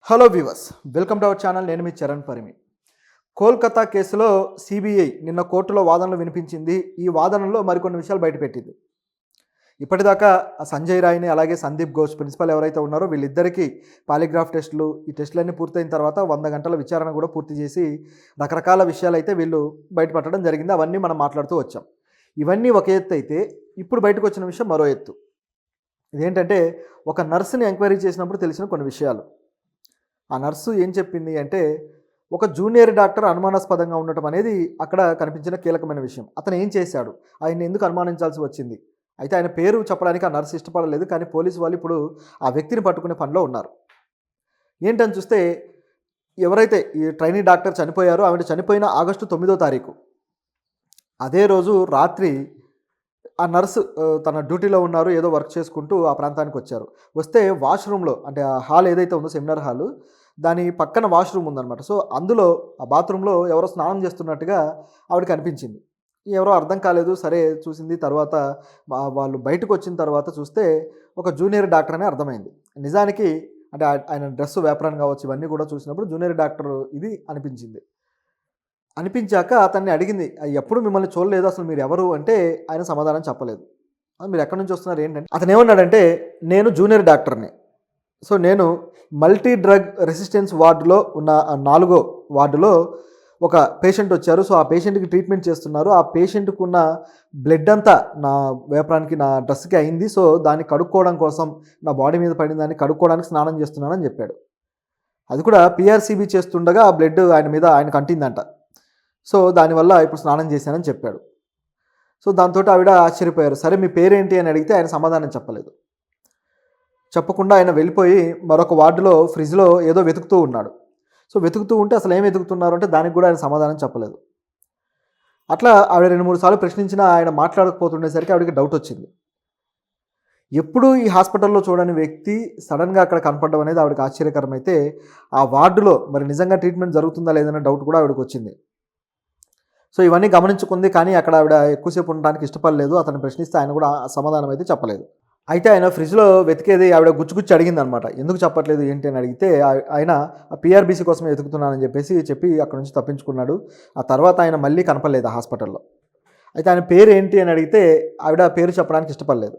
Hello viewers, welcome to our channel. నేను మీ చరణ్ పరిమి. కోల్కతా కేసులో CBI నిన్న కోర్టులో వాదనలు వినిపించింది. ఈ వాదనలో మరికొన్ని విషయాలు బయటపెట్టింది. ఇప్పటిదాకా సంజయ్ రాయ్ని అలాగే సందీప్ ఘోష్ ప్రిన్సిపల్ ఎవరైతే ఉన్నారో వీళ్ళిద్దరికీ పాలిగ్రాఫ్ టెస్టులు, ఈ టెస్టులన్నీ పూర్తయిన తర్వాత 100 గంటల విచారణ కూడా పూర్తి చేసి రకరకాల విషయాలు అయితే వీళ్ళు బయటపడడం జరిగింది. అవన్నీ మనం మాట్లాడుతూ వచ్చాం. ఇవన్నీ ఒక ఎత్తు అయితే ఇప్పుడు బయటకు వచ్చిన విషయం మరో ఎత్తు. ఇదేంటంటే ఒక నర్సుని ఎంక్వైరీ చేసినప్పుడు తెలిసిన కొన్ని విషయాలు. ఆ నర్సు ఏం చెప్పింది అంటే, ఒక జూనియర్ డాక్టర్ అనుమానాస్పదంగా ఉండటం అనేది అక్కడ కనిపించిన కీలకమైన విషయం. అతను ఏం చేశాడు, ఆయన్ని ఎందుకు అనుమానించాల్సి వచ్చింది? అయితే ఆయన పేరు చెప్పడానికి ఆ నర్సు ఇష్టపడలేదు. కానీ పోలీసు వాళ్ళు ఇప్పుడు ఆ వ్యక్తిని పట్టుకునే పనిలో ఉన్నారు. ఏంటని చూస్తే, ఎవరైతే ఈ ట్రైనీ డాక్టర్ చనిపోయారో ఆవిడ చనిపోయిన ఆగస్టు 9వ తారీఖు అదే రోజు రాత్రి ఆ నర్సు తన డ్యూటీలో ఉన్నారు, ఏదో వర్క్ చేసుకుంటూ ఆ ప్రాంతానికి వచ్చారు. వస్తే వాష్రూమ్లో, అంటే ఆ హాల్ ఏదైతే ఉందో సెమినార్ హాలు, దాని పక్కన వాష్రూమ్ ఉందన్నమాట. సో అందులో ఆ బాత్రూంలో ఎవరో స్నానం చేస్తున్నట్టుగా ఆవిడకి అనిపించింది. ఎవరో అర్థం కాలేదు. సరే చూసింది. తర్వాత వాళ్ళు బయటకు వచ్చిన తర్వాత చూస్తే ఒక జూనియర్ డాక్టర్ అని అర్థమైంది. నిజానికి అంటే ఆయన డ్రెస్ వ్యాపారం కావచ్చు, ఇవన్నీ కూడా చూసినప్పుడు జూనియర్ డాక్టర్ ఇది అనిపించింది. అనిపించాక అతన్ని అడిగింది, ఎప్పుడు మిమ్మల్ని చూడలేదు, అసలు మీరు ఎవరు అంటే ఆయన సమాధానం చెప్పలేదు. మీరు ఎక్కడి నుంచి వస్తున్నారు ఏంటంటే, అతను ఏమన్నాడంటే, నేను జూనియర్ డాక్టర్ని. సో నేను మల్టీ డ్రగ్ రెసిస్టెన్స్ వార్డులో ఉన్న 4వ వార్డులో ఒక పేషెంట్ వచ్చారు. సో ఆ పేషెంట్కి ట్రీట్మెంట్ చేస్తున్నారు. ఆ పేషెంట్కి ఉన్న బ్లడ్ అంతా నా వ్యాపారానికి, నా డ్రెస్కి అయింది. సో దాన్ని కడుక్కోవడం కోసం, నా బాడీ మీద పడిన దాన్ని కడుక్కోవడానికి స్నానం చేస్తున్నానని చెప్పాడు. అది కూడా పిఆర్సీబీ చేస్తుండగా ఆ బ్లడ్ ఆయన మీద ఆయనకు అంటిందంట. సో దానివల్ల ఇప్పుడు స్నానం చేశానని చెప్పాడు. సో దాంతో ఆవిడ ఆశ్చర్యపోయారు. సరే మీ పేరేంటి అని అడిగితే ఆయన సమాధానం చెప్పలేదు. చెప్పకుండా ఆయన వెళ్ళిపోయి మరొక వార్డులో ఫ్రిడ్జ్లో ఏదో వెతుకుతూ ఉన్నాడు. సో వెతుకుతూ ఉంటే అసలు ఏం వెతుకుతున్నారు అంటే దానికి కూడా ఆయన సమాధానం చెప్పలేదు. అట్లా ఆవిడ 2-3 సార్లు ప్రశ్నించినా ఆయన మాట్లాడకపోతుండేసరికి ఆవిడకి డౌట్ వచ్చింది. ఎప్పుడు ఈ హాస్పిటల్లో చూడని వ్యక్తి సడన్గా అక్కడ కనపడడం అనేది ఆవిడకి ఆశ్చర్యకరమైతే, ఆ వార్డులో మరి నిజంగా ట్రీట్మెంట్ జరుగుతుందా లేదన్న డౌట్ కూడా ఆవిడకి వచ్చింది. సో ఇవన్నీ గమనించుకుంది. కానీ అక్కడ ఆవిడ ఎక్కువసేపు ఉండడానికి ఇష్టపడలేదు. అతను ప్రశ్నిస్తే ఆయన కూడా సమాధానం అయితే చెప్పలేదు. అయితే ఆయన ఫ్రిడ్జ్లో వెతికేది ఆవిడ గుచ్చి అడిగింది అనమాట. ఎందుకు చెప్పట్లేదు ఏంటి అని అడిగితే ఆయన పిఆర్బీసీ కోసమే వెతుకుతున్నానని చెప్పి అక్కడ నుంచి తప్పించుకున్నాడు. ఆ తర్వాత ఆయన మళ్ళీ కనపడలేదు ఆ హాస్పిటల్లో. అయితే ఆయన పేరు ఏంటి అని అడిగితే ఆవిడ పేరు చెప్పడానికి ఇష్టపడలేదు.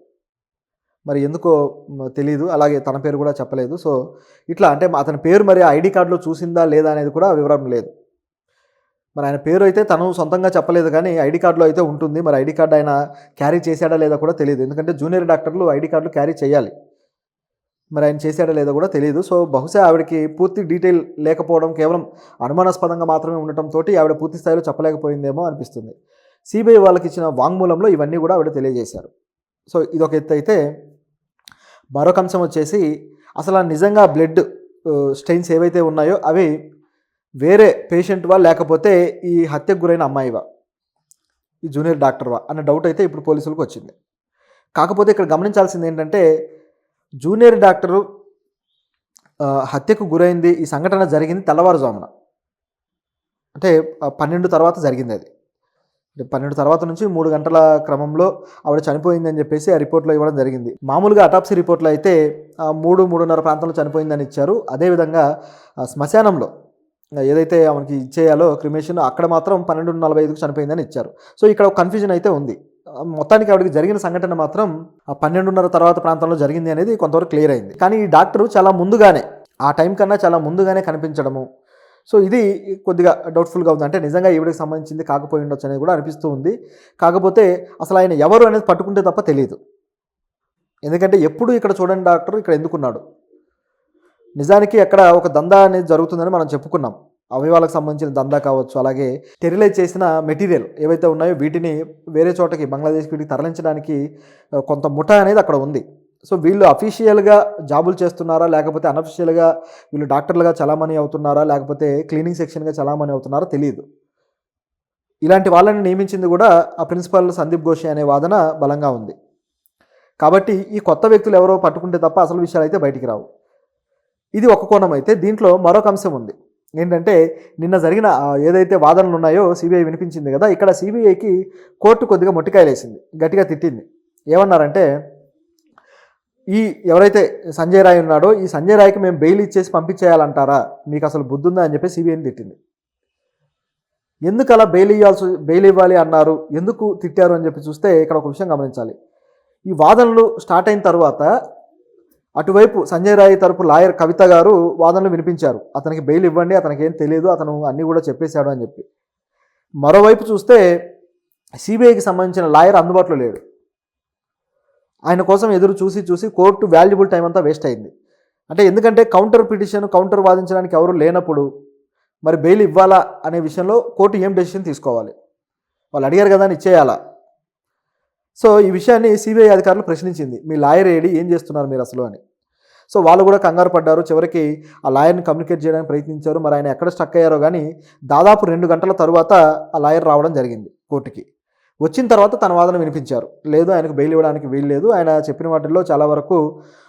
మరి ఎందుకో తెలియదు. అలాగే తన పేరు కూడా చెప్పలేదు. సో ఇట్లా అంటే అతని పేరు మరి ఐడి కార్డులో చూసిందా లేదా అనేది కూడా వివరం లేదు. మరి ఆయన పేరు అయితే తను సొంతంగా చెప్పలేదు, కానీ ఐడి కార్డులో అయితే ఉంటుంది. మరి ఐడి కార్డు ఆయన క్యారీ చేశాడా లేదా కూడా తెలియదు. ఎందుకంటే జూనియర్ డాక్టర్లు ఐడి కార్డులు క్యారీ చేయాలి. మరి ఆయన చేశాడా లేదా కూడా తెలియదు. సో బహుశా ఆవిడకి పూర్తి డీటెయిల్ లేకపోవడం, కేవలం అనుమానాస్పదంగా మాత్రమే ఉండటంతో ఆవిడ పూర్తి స్థాయిలో చెప్పలేకపోయిందేమో అనిపిస్తుంది. సిబిఐ వాళ్ళకి ఇచ్చిన వాంగ్మూలంలో ఇవన్నీ కూడా ఆవిడ తెలియజేశారు. సో ఇదొక ఎత్తు అయితే, మరొక అంశం వచ్చేసి అసలు నిజంగా బ్లడ్ స్టెయిన్స్ ఏవైతే ఉన్నాయో అవి వేరే పేషెంట్వా లేకపోతే ఈ హత్యకు గురైన అమ్మాయివా, ఈ జూనియర్ డాక్టర్వా అన్న డౌట్ అయితే ఇప్పుడు పోలీసులకు వచ్చింది. కాకపోతే ఇక్కడ గమనించాల్సింది ఏంటంటే, జూనియర్ డాక్టరు హత్యకు గురైంది, ఈ సంఘటన జరిగింది తెల్లవారుజామున, అంటే 12 తర్వాత జరిగింది. అది 12 తర్వాత నుంచి 3 గంటల క్రమంలో ఆవిడ చనిపోయిందని చెప్పేసి ఆ రిపోర్ట్లో ఇవ్వడం జరిగింది. మామూలుగా అటాప్సీ రిపోర్ట్లో అయితే 3-3:30 ప్రాంతంలో చనిపోయిందని ఇచ్చారు. అదేవిధంగా శ్మశానంలో ఏదైతే ఆమెకి ఇచ్చేయాలో క్రిమేషన్, అక్కడ మాత్రం 12:45కు చనిపోయిందని ఇచ్చారు. సో ఇక్కడ ఒక కన్ఫ్యూజన్ అయితే ఉంది. మొత్తానికి ఆవిడకి జరిగిన సంఘటన మాత్రం 12:30 తర్వాత ప్రాంతంలో జరిగింది అనేది కొంతవరకు క్లియర్ అయింది. కానీ ఈ డాక్టరు చాలా ముందుగానే, ఆ టైం కన్నా చాలా ముందుగానే కనిపించడము, సో ఇది కొద్దిగా డౌట్ఫుల్గా ఉంది. అంటే నిజంగా ఈవిడకి సంబంధించింది కాకపోయి ఉండొచ్చు అనేది కూడా అనిపిస్తూ ఉంది. కాకపోతే అసలు ఆయన ఎవరు అనేది పట్టుకుంటే తప్ప తెలియదు. ఎందుకంటే ఎప్పుడు ఇక్కడ చూడండి డాక్టర్ ఇక్కడ ఎందుకున్నాడు. నిజానికి అక్కడ ఒక దందా అనేది జరుగుతుందని మనం చెప్పుకున్నాం. అవయవాలకు సంబంధించిన దందా కావచ్చు, అలాగే స్టెరిలైజ్ చేసిన మెటీరియల్ ఏవైతే ఉన్నాయో వీటిని వేరే చోటకి, బంగ్లాదేశ్కి వీటికి తరలించడానికి కొంత ముఠా అనేది అక్కడ ఉంది. సో వీళ్ళు అఫీషియల్గా జాబులు చేస్తున్నారా, లేకపోతే అనఫిషియల్గా వీళ్ళు డాక్టర్లుగా చలామణి అవుతున్నారా, లేకపోతే క్లీనింగ్ సెక్షన్గా చలామణి అవుతున్నారా తెలియదు. ఇలాంటి వాళ్ళని నియమించింది కూడా ఆ ప్రిన్సిపల్ సందీప్ ఘోష్ అనే వాదన బలంగా ఉంది. కాబట్టి ఈ కొత్త వ్యక్తులు ఎవరో పట్టుకుంటే తప్ప అసలు విషయాలు అయితే బయటికి రావు. ఇది ఒక కోణం అయితే, దీంట్లో మరొక అంశం ఉంది. ఏంటంటే నిన్న జరిగిన ఏదైతే వాదనలు ఉన్నాయో సిబిఐ వినిపించింది కదా, ఇక్కడ సిబిఐకి కోర్టు కొద్దిగా మొట్టికాయలేసింది, గట్టిగా తిట్టింది. ఏమన్నారంటే, ఈ ఎవరైతే సంజయ్ రాయ్ ఉన్నాడో ఈ సంజయ్ రాయ్కి మేము బెయిల్ ఇచ్చేసి పంపించేయాలంటారా, మీకు అసలు బుద్ధుందా అని చెప్పి సిబిఐని తిట్టింది. ఎందుకు అలా బెయిల్ ఇవ్వాలి అన్నారు, ఎందుకు తిట్టారు అని చెప్పి చూస్తే ఇక్కడ ఒక విషయం గమనించాలి. ఈ వాదనలు స్టార్ట్ అయిన తర్వాత అటువైపు సంజయ్ రాయ్ తరపు లాయర్ కవిత గారు వాదనలు వినిపించారు. అతనికి బెయిల్ ఇవ్వండి, అతనికి ఏం తెలియదు, అతను అన్నీ కూడా చెప్పేశాడు అని చెప్పి. మరోవైపు చూస్తే సిబిఐకి సంబంధించిన లాయర్ అందుబాటులో లేడు. ఆయన కోసం ఎదురు చూసి కోర్టు వాల్యుబుల్ టైం అంతా వేస్ట్ అయింది. అంటే ఎందుకంటే కౌంటర్ వాదించడానికి ఎవరు లేనప్పుడు మరి బెయిల్ ఇవ్వాలా అనే విషయంలో కోర్టు ఏం డెసిషన్ తీసుకోవాలి, వాళ్ళు అడిగారు కదా అని ఇచ్చేయాలా. సో ఈ విషయాన్ని సిబిఐ అధికారులు ప్రశ్నించింది, మీ లాయర్ ఏం చేస్తున్నారు మీరు అసలు అని. సో వాళ్ళు కూడా కంగారు పడ్డారు. చివరికి ఆ లాయర్ని కమ్యూనికేట్ చేయడానికి ప్రయత్నించారు. మరి ఆయన ఎక్కడ స్టక్ అయ్యారో కానీ దాదాపు 2 గంటల తరువాత ఆ లాయర్ రావడం జరిగింది కోర్టుకి. వచ్చిన తర్వాత తన వాదన వినిపించారు. లేదు, ఆయనకు బెయిల్ ఇవ్వడానికి వీల్లేదు, ఆయన చెప్పిన వాటిల్లో చాలా వరకు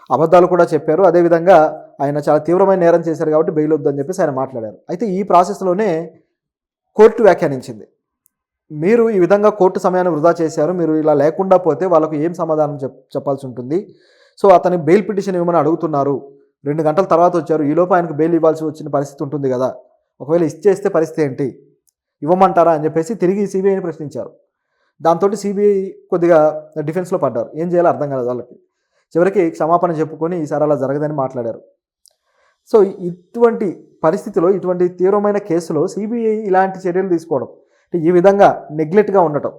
అబద్ధాలు కూడా చెప్పారు, అదేవిధంగా ఆయన చాలా తీవ్రమైన నేరం చేశారు కాబట్టి బెయిల్ వద్దని చెప్పేసి ఆయన మాట్లాడారు. అయితే ఈ ప్రాసెస్లోనే కోర్టు వ్యాఖ్యానించింది, మీరు ఈ విధంగా కోర్టు సమయాన్ని వృధా చేశారు, మీరు ఇలా లేకుండా పోతే వాళ్ళకు ఏం సమాధానం చెప్పాల్సి ఉంటుంది. సో అతని బెయిల్ పిటిషన్ ఇవ్వమని అడుగుతున్నారు, 2 గంటల తర్వాత వచ్చారు, ఈలోపు ఆయనకు బెయిల్ ఇవ్వాల్సి వచ్చిన పరిస్థితి ఉంటుంది కదా, ఒకవేళ ఇచ్చేస్తే పరిస్థితి ఏంటి, ఇవ్వమంటారా అని చెప్పేసి తిరిగి సిబిఐని ప్రశ్నించారు. దాంతో సిబిఐ కొద్దిగా డిఫెన్స్లో పడ్డారు, ఏం చేయాలో అర్థం కాలేదు వాళ్ళకి. చివరికి క్షమాపణ చెప్పుకొని ఈసారి అలా జరగదని మాట్లాడారు. సో ఇటువంటి పరిస్థితిలో, ఇటువంటి తీవ్రమైన కేసులో సిబిఐ ఇలాంటి చర్యలు తీసుకోవడం, ఈ విధంగా నెగ్లెక్ట్గా ఉండటం